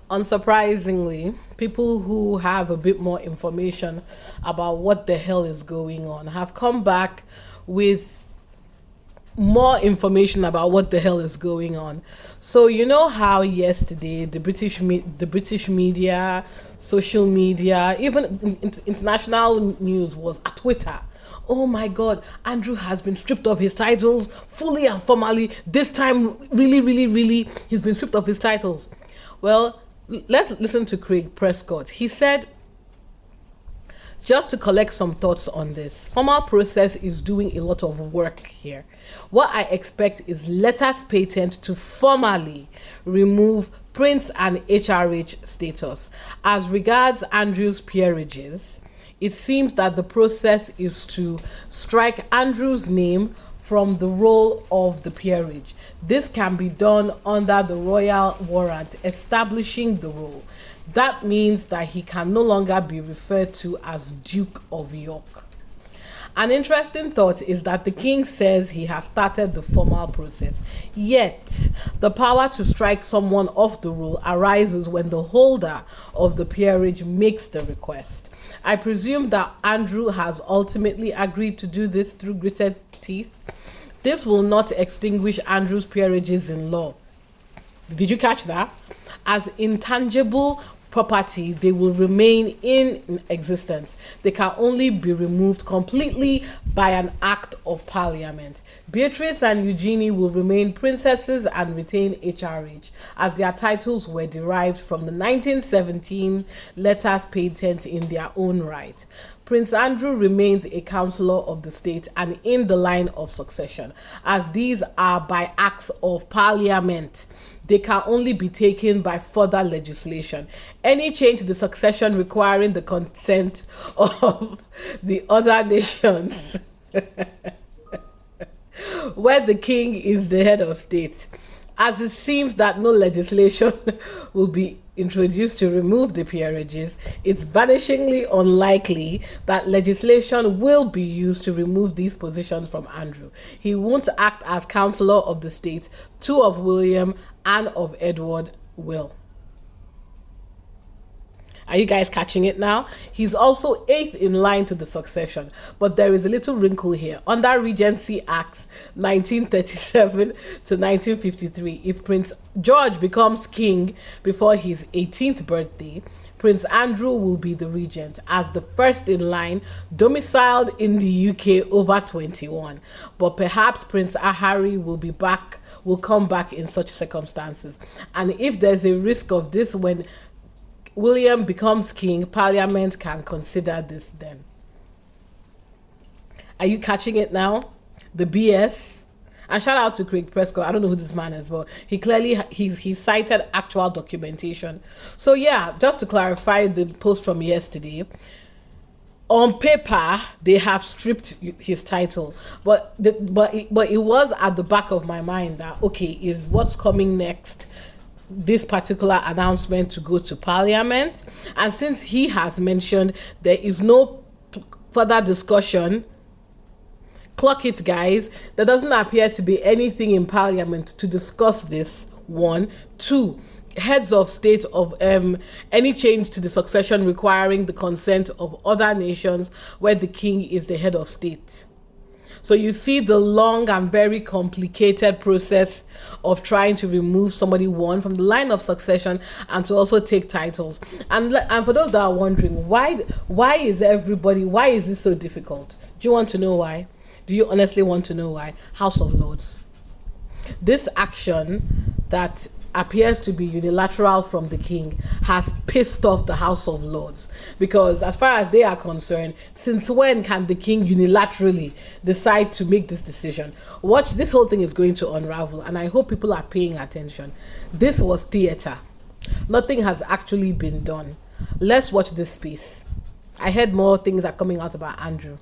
Unsurprisingly, people who have a bit more information about what the hell is going on have come back with more information about what the hell is going on. So you know how yesterday the British media, social media, even international news was at Twitter. Oh my God, Andrew has been stripped of his titles fully and formally. This time, really, really, really, he's been stripped of his titles. Well, let's listen to Craig Prescott. He said, just to collect some thoughts on this, formal process is doing a lot of work here. What I expect is letters patent to formally remove Prince and HRH status. As regards Andrew's peerages, it seems that the process is to strike Andrew's name from the roll of the peerage. This can be done under the royal warrant establishing the role. That means that he can no longer be referred to as Duke of York. An interesting thought is that the king says he has started the formal process, yet the power to strike someone off the roll arises when the holder of the peerage makes the request. I presume that Andrew has ultimately agreed to do this through gritted teeth. This will not extinguish Andrew's peerages in law. Did you catch that? As intangible property, they will remain in existence. They can only be removed completely by an act of parliament. Beatrice and Eugenie will remain princesses and retain HRH, as their titles were derived from the 1917 letters patent in their own right. Prince Andrew remains a councillor of the state and in the line of succession, as these are by acts of parliament. They can only be taken by further legislation. Any change to the succession requiring the consent of the other nations where the king is the head of state. As it seems that no legislation will be introduced to remove the peerages, it's vanishingly unlikely that legislation will be used to remove these positions from Andrew. He won't act as councillor of the state. Two of William and of Edward will. Are you guys catching it now? He's also eighth in line to the succession, but there is a little wrinkle here. Under Regency Acts 1937 to 1953, if Prince George becomes king before his 18th birthday, Prince Andrew will be the regent as the first in line, domiciled in the UK over 21. But perhaps Prince Harry will come back in such circumstances. And if there's a risk of this when William becomes king, Parliament can consider this then. Are you catching it now? The BS. And shout out to Craig Prescott. I don't know who this man is, but he clearly he cited actual documentation. So yeah, just to clarify the post from yesterday, on paper they have stripped his title, but it was at the back of my mind that okay, is what's coming next this particular announcement to go to Parliament? And since he has mentioned there is no further discussion, clock it guys, there doesn't appear to be anything in Parliament to discuss this. One. Two, heads of state of any change to the succession requiring the consent of other nations where the king is the head of state. So you see the long and very complicated process of trying to remove somebody, one, from the line of succession and to also take titles. And for those that are wondering, why is this so difficult? Do you want to know why? Do you honestly want to know why? House of Lords. This action that appears to be unilateral from the king has pissed off the House of Lords, because as far as they are concerned, since when can the king unilaterally decide to make this decision? Watch, this whole thing is going to unravel, and I hope people are paying attention. This was theater. Nothing has actually been done. Let's watch this piece. I heard more things are coming out about Andrew.